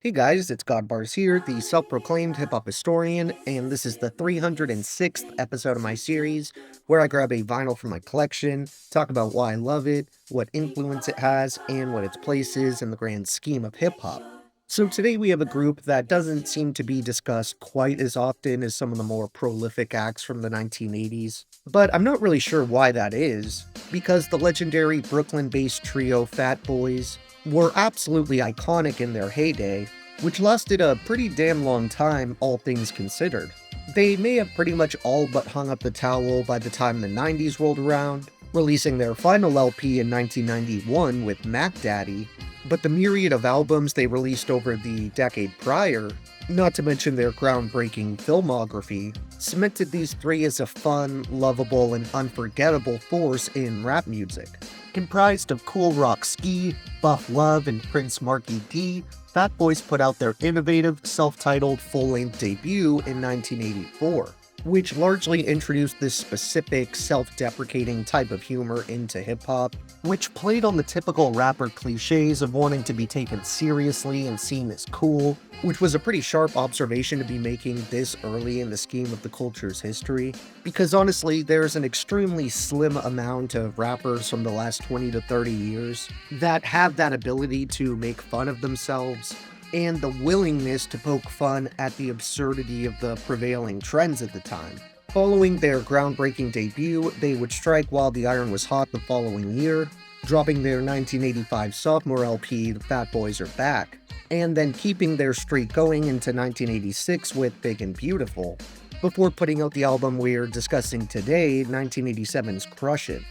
Hey guys, it's Godbars here, the self-proclaimed hip-hop historian, and this is the 306th episode of my series, where I grab a vinyl from my collection, talk about why I love it, what influence it has, and what its place is in the grand scheme of hip-hop. So today we have a group that doesn't seem to be discussed quite as often as some of the more prolific acts from the 1980s, but I'm not really sure why that is, because the legendary Brooklyn-based trio Fat Boys were absolutely iconic in their heyday, which lasted a pretty damn long time, all things considered. They may have pretty much all but hung up the towel by the time the 90s rolled around, releasing their final LP in 1991 with Mac Daddy, but the myriad of albums they released over the decade prior, not to mention their groundbreaking filmography, cemented these three as a fun, lovable, and unforgettable force in rap music. Comprised of Cool Rock Ski, Buff Love, and Prince Marky D, Fat Boys put out their innovative, self-titled full-length debut in 1984, which largely introduced this specific, self-deprecating type of humor into hip-hop, which played on the typical rapper cliches of wanting to be taken seriously and seen as cool, which was a pretty sharp observation to be making this early in the scheme of the culture's history, because honestly, there's an extremely slim amount of rappers from the last 20 to 30 years that have that ability to make fun of themselves, and the willingness to poke fun at the absurdity of the prevailing trends at the time. Following their groundbreaking debut, they would strike while the iron was hot the following year, dropping their 1985 sophomore LP, The Fat Boys Are Back, and then keeping their streak going into 1986 with Big and Beautiful, before putting out the album we're discussing today, 1987's Crushin.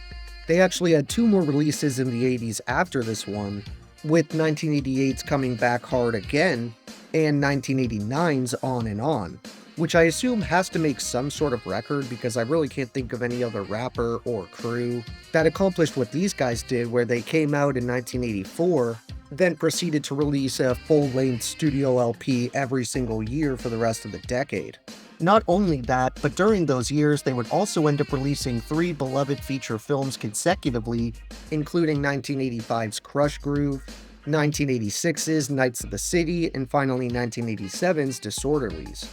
They actually had two more releases in the 80s after this one, with 1988's Coming Back Hard Again, and 1989's On and On, which I assume has to make some sort of record because I really can't think of any other rapper or crew that accomplished what these guys did, where they came out in 1984, then proceeded to release a full-length studio LP every single year for the rest of the decade. Not only that, but during those years, they would also end up releasing three beloved feature films consecutively, including 1985's Crush Groove, 1986's Knights of the City, and finally 1987's Disorderlies.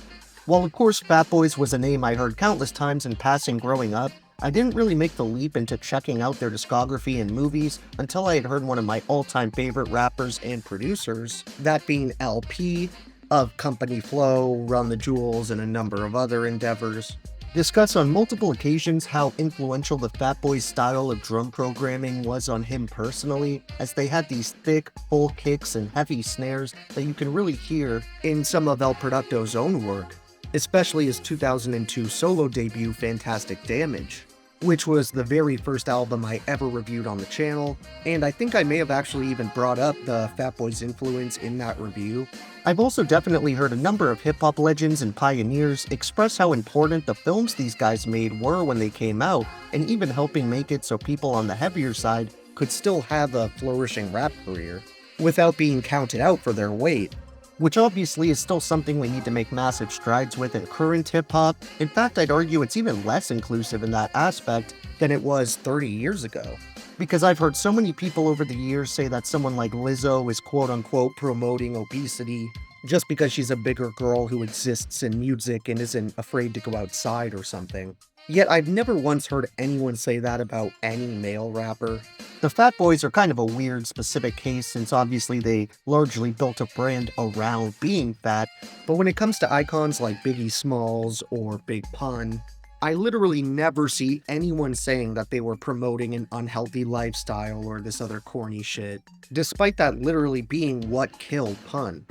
While of course Fat Boys was a name I heard countless times in passing growing up, I didn't really make the leap into checking out their discography and movies until I had heard one of my all-time favorite rappers and producers, that being LP, of Company Flow, Run the Jewels, and a number of other endeavors, discuss on multiple occasions how influential the Fat Boys' style of drum programming was on him personally, as they had these thick, full kicks and heavy snares that you can really hear in some of El Producto's own work, especially his 2002 solo debut Fantastic Damage, which was the very first album I ever reviewed on the channel, and I think I may have actually even brought up the Fat Boys' influence in that review. I've also definitely heard a number of hip-hop legends and pioneers express how important the films these guys made were when they came out, and even helping make it so people on the heavier side could still have a flourishing rap career, without being counted out for their weight, which obviously is still something we need to make massive strides with in current hip-hop. In fact, I'd argue it's even less inclusive in that aspect than it was 30 years ago. Because I've heard so many people over the years say that someone like Lizzo is quote-unquote promoting obesity just because she's a bigger girl who exists in music and isn't afraid to go outside or something. Yet I've never once heard anyone say that about any male rapper. The Fat Boys are kind of a weird specific case since obviously they largely built a brand around being fat, but when it comes to icons like Biggie Smalls or Big Pun, I literally never see anyone saying that they were promoting an unhealthy lifestyle or this other corny shit, despite that literally being what killed Pun.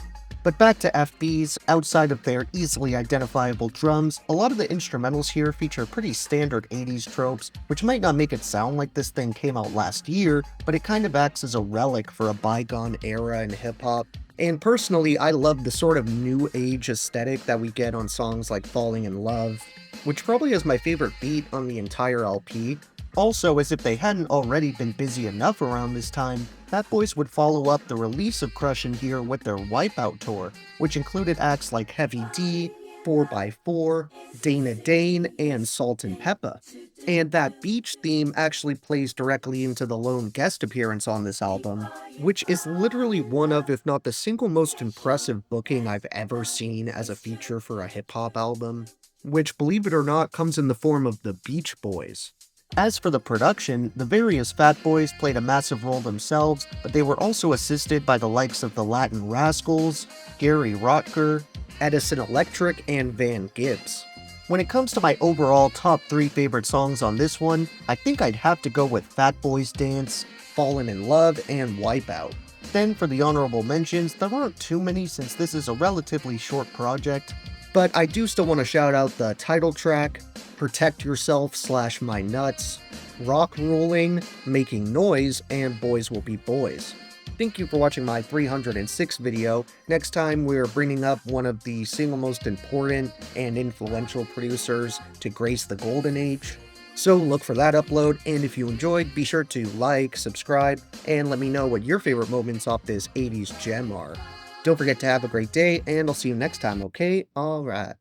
But back to FBs, outside of their easily identifiable drums, a lot of the instrumentals here feature pretty standard 80s tropes, which might not make it sound like this thing came out last year, but it kind of acts as a relic for a bygone era in hip-hop, And personally, I love the sort of new age aesthetic that we get on songs like Falling in Love, which probably is my favorite beat on the entire LP. Also, as if they hadn't already been busy enough around this time, Fat Boys would follow up the release of Crushin' here with their Wipeout tour, which included acts like Heavy D, 4x4, Dana Dane, and Salt and Peppa. And that beach theme actually plays directly into the lone guest appearance on this album, which is literally one of, if not the single most impressive booking I've ever seen as a feature for a hip-hop album, which, believe it or not, comes in the form of the Beach Boys. As for the production, the various Fat Boys played a massive role themselves, but they were also assisted by the likes of the Latin Rascals, Gary Rotker, Edison Electric, and Van Gibbs. When it comes to my overall top 3 favorite songs on this one, I think I'd have to go with Fat Boys Dance, Fallen in Love, and Wipeout. Then for the honorable mentions, there aren't too many since this is a relatively short project, but I do still want to shout out the title track, Protect Yourself / My Nuts, Rock Rolling, Making Noise, and Boys Will Be Boys. Thank you for watching my 306 video. Next time we're bringing up one of the single most important and influential producers to grace the golden age. So look for that upload, and if you enjoyed, be sure to like, subscribe, and let me know what your favorite moments off this 80s gem are. Don't forget to have a great day, and I'll see you next time, okay? Alright.